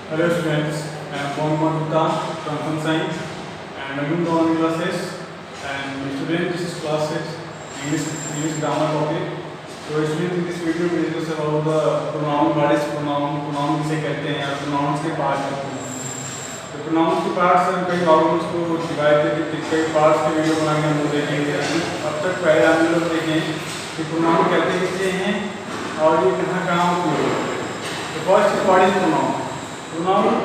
Hello students, I am Mohammad Gupta from Home Science and I am in the online classes and student this is class 6 English grammar topic. So student in this video we discuss about the pronoun, what is pronoun किसे कहते हैं या pronouns के part होते हैं. तो pronouns के parts हम कई ऑर्गन्स को डिवाइड करके कई पार्ट्स के वीडियो बनाएंगे हम लोग देखेंगे. अब तक पहले हम लोग देखें कि pronoun कहते किसे हैं और ये कहाँ उपयोग होते हैं. तो first what is pronoun? Pronoun,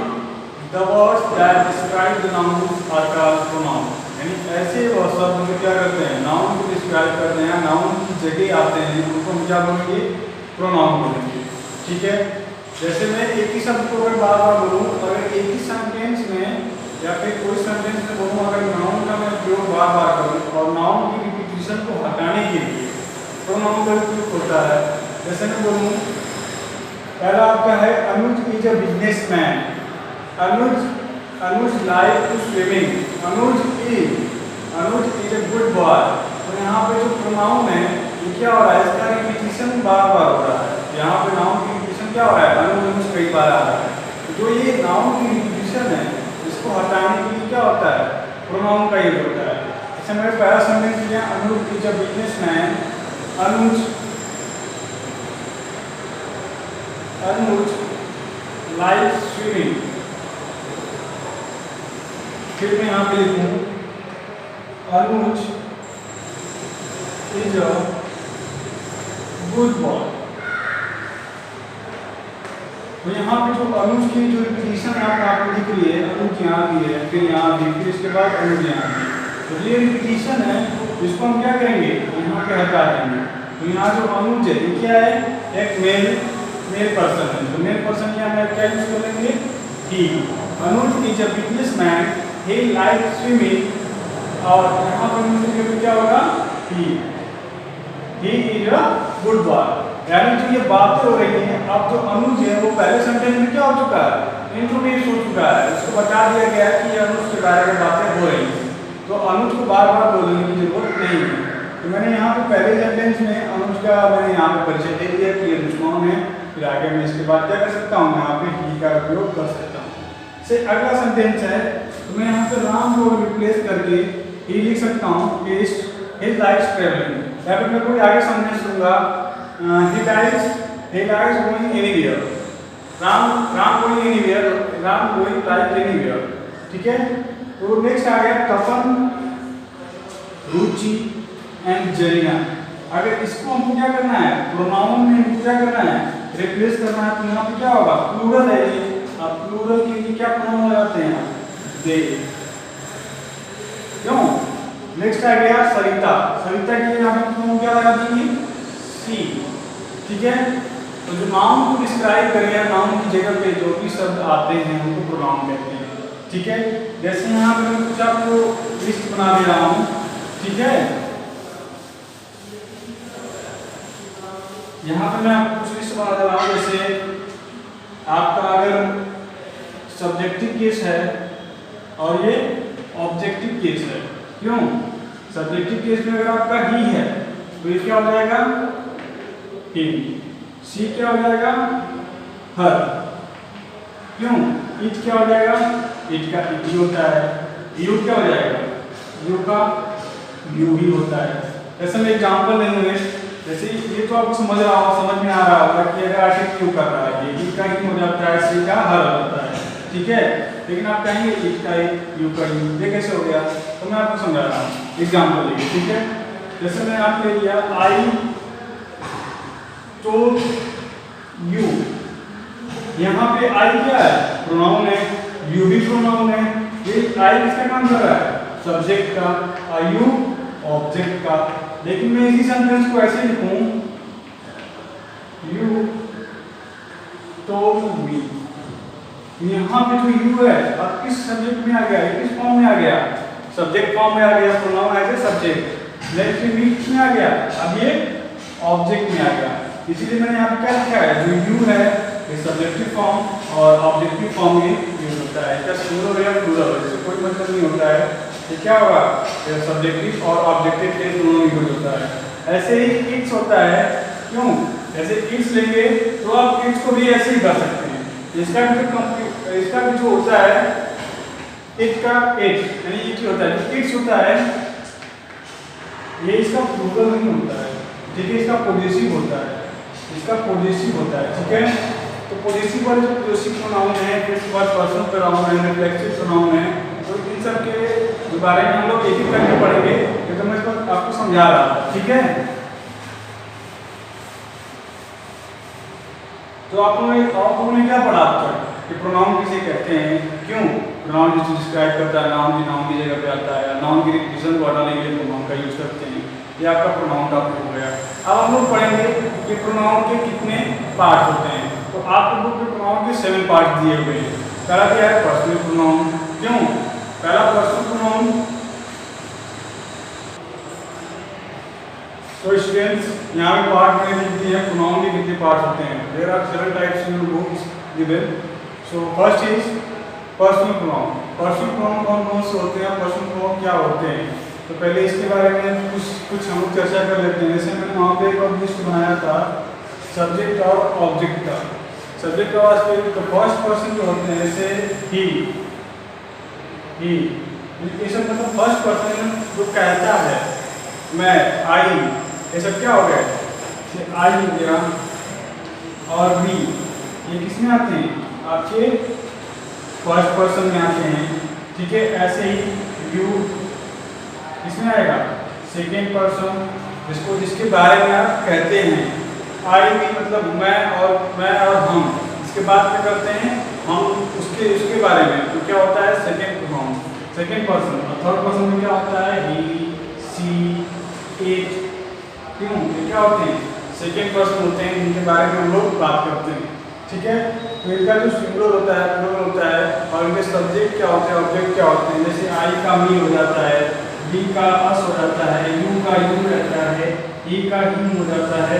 the words that describe the nouns are called pronoun. यानी ऐसे शब्द जो क्या करते हैं नाउन को डिस्क्राइब करते हैं, नाउन की जगह आते हैं, उनको हम क्या बोलेंगे? प्रोनाउन बोलेंगे. ठीक है. जैसे मैं एक ही शब्द को अगर बार बार बोलूँ, अगर एक ही सेंटेंस में या फिर कोई सेंटेंस में बोलूँ, अगर नाउन का मैं उपयोग बार बार करूँ और नाउन की रिपीटिशन को हटाने के लिए प्रोनाउन का उपयोग होता है. जैसे मैं बोलूँ, पहला आपका है Anuj is a businessman. Anuj like to swimming. Anuj is a good boy. तो यहाँ पे जो प्रोनाउन है ये क्या हो रहा है? इसका रिपीटिशन बार बार हो रहा है. यहाँ पे नाउन की रिपीटिशन क्या हो रहा है? अनुज कई बार आ रहा है. तो जो ये नाउन की रिपीटिशन है इसको हटाने के लिए क्या होता है? प्रोनाउन का यूज होता है. जैसे मेरे पहला सेंटेंस लिया, Anuj is a businessman. Anuj like swimming. फिर मैं यहाँ पे लिखूँ Anuj is a good boy. तो यहाँ पे जो अनुज की जो रिपीटिशन आपको दिख रही है, अनुज यहाँ भी है, फिर यहाँ भी, फिर इसके बाद अनुज यहाँ भी. तो ये रिपीटिशन है, इसको हम क्या करेंगे? यहाँ पे हटा देंगे. तो यहाँ जो अनुज है ये क्या है? एक मेल पर्सन है. तो मेल पर्सन यहाँ मैं क्या यूज कर लेंगे? He. Anuj is a businessman. He like swimming. और यहाँ पर क्या होगा? He is a good boy. यानी जो ये बातें हो रही हैं, अब जो अनुज है वो पहले सेंटेंस में क्या हो चुका है? इंट्रोड्यूस हो चुका है. उसको बता दिया गया है कि अनुज के बारे में बातें हो रही हैं. तो अनुज को बार बार बोलने की जरूरत नहीं है. तो मैंने यहाँ पे पहले सेंटेंस में अनुज का मैंने यहाँ पे परिचय दे दिया कि अनुज कौन है. फिर आगे मैं इसके बाद क्या कर सकता हूँ? यहाँ पे ही का उपयोग कर सकता हूँ. से अगला सेंटेंस है, तो मैं यहाँ पे राम को रिप्लेस करके ही लिख सकता हूँ. He likes traveling. या फिर मैं कोई आगे सेंटेंस लूँगा, he likes going anywhere. Ram going anywhere. Ram going like anywhere. ठीक है. तो नेक्स्ट आ गया तपन, रुचि एंड जरीना. अगर इसको हमको क्या करना है? प्रोनाउन में हमको क्या करना है? रिप्लेस करना है. तो यहाँ पे क्या होगा? प्लूरल है ये. अब प्लूरल के लिए क्या प्रोनाउन लगाते हैं? दे. क्यों? नेक्स्ट आ गया सरिता. सरिता के लिए यहाँ पे प्रोनाउन क्या लगा देंगे? सी. ठीक है. तो जो नाउन को डिस्क्राइब करेंगे, नाउन की जगह पे जो भी शब्द आते हैं उनको प्रोनाउन कहते हैं. ठीक है. जैसे यहाँ पे मैं कुछ आपको लिस्ट बना दे रहा हूँ. ठीक है. यहाँ पे मैं आपको कुछ लिस्ट बना दे रहा हूँ. जैसे आपका अगर सब्जेक्टिव केस है और ये ऑब्जेक्टिव केस है. क्यों? सब्जेक्टिव केस में अगर आपका ही है तो ये क्या हो जाएगा? ही. सी क्या हो जाएगा? हर. क्यों? इट क्या हो जाएगा? इट का इट ही होता है. यू क्या हो जाएगा? यू का यू ही होता है. जैसे मैं एग्जांपल ले लूँगा. जैसे ये तो आपको समझ में आ रहा होगा कि अगर आर्टिकल यू कर रहा है, ये का ही हो जाता है, सी का हर होता है. ठीक है. लेकिन आप कहेंगे इट का यू का यू, ये कैसे हो गया? तो मैं आपको समझा रहा हूँ एग्जांपल लेके. ठीक है. जैसे मैं आपके लिया आई टोल्ड यू. यहाँ पे आई क्या है? प्रोनाउन है. यू भी प्रोनाउन है. ये आई किसका काम कर रहा है? सब्जेक्ट का. यू ऑब्जेक्ट का. लेकिन मैं इसी सेंटेंस को ऐसे लिखूं, यू टोल्ड मी. यहाँ पे जो यू है अब किस सब्जेक्ट में आ गया? किस फॉर्म में आ गया? सब्जेक्ट फॉर्म में आ गया. Pronoun as a subject. लेकिन मी में आ गया, अब ये ऑब्जेक्ट में आ गया. इसीलिए मैंने यहाँ पे क्या लिखा है? जो यू है ये सब्जेक्टिव फॉर्म और ऑब्जेक्टिव फॉर्म में यूज होता है. क्या सिंगुलर या प्लूरल, इससे कोई मतलब नहीं होता है. ये क्या होगा? ये सब्जेक्टिव और ऑब्जेक्टिव के दोनों यूज होता है. ऐसे ही इट्स होता है. क्यों? जैसे इट्स लेंगे तो आप इट्स को भी ऐसे ही कर सकते हैं. इसका भी तो इसका भी जो होता है इट का इट यानी इट होता है, जो इट्स होता है ये इसका प्लूरल नहीं होता है, ठीक है, इसका पॉजिटिव होता है, इसका पॉजिटिव होता है, ठीक है। तो पॉजिटिव वाले जो पॉजिटिव प्रोनाउन है, फिर उसके बाद पर्सनल प्रोनाउन है, रिफ्लेक्सिव प्रोनाउन है, तो इन सब के बारे में हम लोग एक एक करके पढ़ेंगे, ये तो मैं इसको आपको समझा रहा था, ठीक है। तो आप लोगों ने क्या पढ़ा अब तक कि प्रोनाउन किसे कहते हैं, क्यों प्रोनाउन जिसे डिस्क्राइब करता है, नाउन की जगह पे आता है, नाउन की रिपीटिशन को हटाने के लिए प्रोनाउन का यूज करते हैं, ये आपका प्रोनाउन टॉपिक हो गया। अब हम लोग पढ़ेंगे कि प्रोनाउन के कितने पार्ट होते हैं। तो आपको बुक में प्रोनाउन के 7 पार्ट दिए हुए हैं। पहला क्या है पर्सनल प्रोनाउन, क्यों पहला पर्सनल प्रोनाउन, तो स्टूडेंट्स यहाँ पे पार्ट में लिख दिए हैं प्रोनाउन के कितने पार्ट होते हैं। There are 7 types in books given. So first is personal pronoun. Personal pronoun कौन कौन से होते हैं, पर्सनल प्रोनाउन क्या होते हैं, तो पहले इसके बारे में कुछ हम लोग चर्चा कर लेते हैं। जैसे मैंने वहाँ पे एक लिस्ट बनाया था सब्जेक्ट और ऑब्जेक्ट का। सब्जेक्ट और ऑब्जेक्ट तो फर्स्ट पर्सन जो होते हैं जैसे ही ये सब मतलब फर्स्ट पर्सन जो कहता है, मैं, आई, ये सब क्या हो गया, जैसे आई हो गया और वी, ये किसमें आते हैं, आपके फर्स्ट पर्सन में आते हैं, ठीक है। ऐसे ही यू इसमें आएगा सेकेंड पर्सन, जिसके बारे में आप कहते हैं। आई भी मतलब मैं और हम, इसके बाद क्या करते हैं हम उसके बारे में, तो क्या होता है सेकेंड प्रोनाउन, सेकेंड पर्सन। और थर्ड पर्सन में क्या होता है ही, सी, इट, क्यों ये क्या होते हैं सेकेंड पर्सन होते हैं, जिनके बारे में हम लोग बात करते हैं, ठीक है। तो इनका जो सिंगुलर होता है, प्लूरल होता है, और इनके सब्जेक्ट क्या होते हैं, ऑब्जेक्ट क्या होते हैं। जैसे आई का मी हो जाता है, बी का अस हो जाता है, यू का यू रहता है, ई का हिम हो जाता है,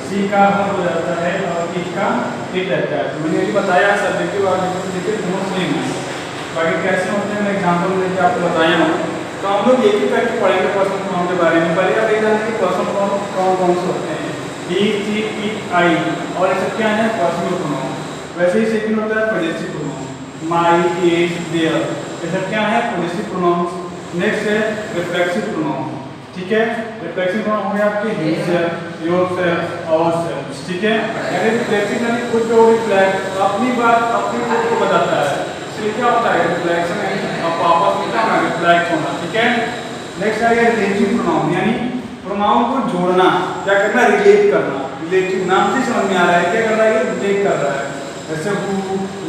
सी का हर हो जाता है, और इट का इट रहता है। तो मैंने ये बताया सब्जेक्टिव और ऑब्जेक्टिव दोनों सेम है, बाकी कैसे होते हैं मैं एग्जाम्पल लेके आपको बताया हूँ। तो हम लोग एक एक करके पढ़ेंगे पर्सनल प्रोनाउन के बारे में। पहले आप ये जानेंगे कि पर्सनल प्रोनाउन कौन कौन से होते हैं, ही, सी, इट, आई, और ये सब क्या है पर्सनल प्रोनाउन। वैसे ही सेकंड होता है possessive pronoun, my, his, their, ये सब क्या है पॉजेसिव प्रोनाउन। नेक्स्ट है रिफ्लेक्सिव प्रोनाउन, ठीक है। रिफ्लेक्सिव प्रोनाउन हो गया आपके हिमसेल्फ, योरसेल्फ, आवरसेल्व्स, ठीक है। यानी रिफ्लेक्सिव यानी खुद को रिफ्लेक्ट, अपनी बात अपने खुद को बताता है, इसलिए क्या होता है रिफ्लेक्शन, आप आपस में क्या होना रिफ्लेक्ट होना, ठीक है। नेक्स्ट आ गया रिलेटिव प्रोनाउन, यानी प्रोनाउन को जोड़ना, क्या करना रिलेट करना। रिलेटिव नाम से समझ में आ रहा है क्या कर रहा है, ये रिलेट कर रहा है। जैसे हु,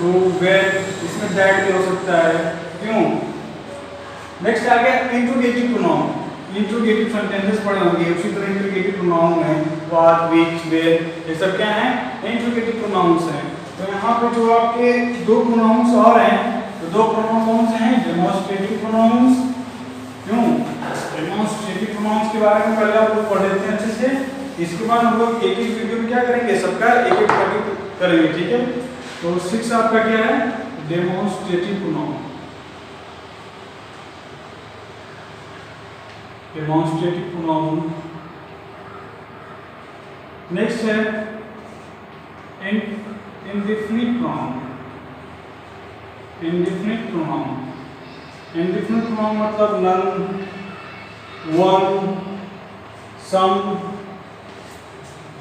रू, वेन, इसमें दैट भी हो सकता है, क्यों। नेक्स्ट आ गया इंट्रोगेटिव प्रोनाउन। इंट्रोगेटिव सेंटेंसेस पढ़े होंगे, उसी तरह इंट्रोगेटिव प्रोनाउन है व्हाट, व्हिच, वेयर, ये सब क्या है इंट्रोगेटिव प्रोनाउंस हैं। तो यहाँ पे जो आपके दो प्रोनाउंस और हैं, तो दो प्रोनाउन कौन से हैं, डेमोंस्ट्रेटिव प्रोनाउंस, क्यों डेमोंस्ट्रेटिव प्रोनाउंस के बारे में पहले आप लोग पढ़ लेते हैं अच्छे से। इसके बाद हम लोग एक एक वीडियो में क्या करेंगे, सबका एक एक करके करेंगे, ठीक है। तो 6 आपका क्या है demonstrative pronoun, demonstrative pronoun. Next है indefinite pronoun. Indefinite pronoun, indefinite pronoun मतलब नन, वन, सम,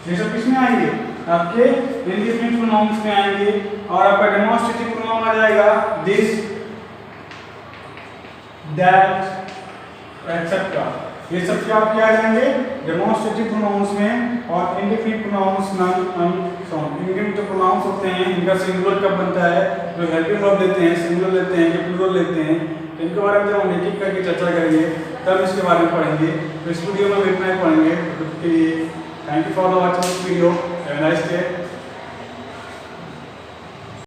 ये सब किसमें आएंगे आपके इंडेफिनिट प्रोनाउंस में आएंगे। और आपका डेमोंस्ट्रेटिव प्रोनाउन आ जाएगा दिस, दैट, एक्सेट्रा, ये सब क्या आप क्या आ जाएंगे डेमोंस्ट्रेटिव प्रोनाउंस में। और इंडेफिनिट प्रोनाउंस नन, अन, सम, इनके जो प्रोनाउंस होते हैं इनका सिंगुलर कब बनता है, जो हेल्पिंग वर्ब लेते हैं, सिंगुलर लेते हैं या प्लूरल लेते हैं, इनके बारे में जब हम एक एक करके चर्चा करेंगे तब इसके बारे में पढ़ेंगे। तो इस वीडियो में इतना ही पढ़ेंगे। Thank you for watching this video, have a nice day.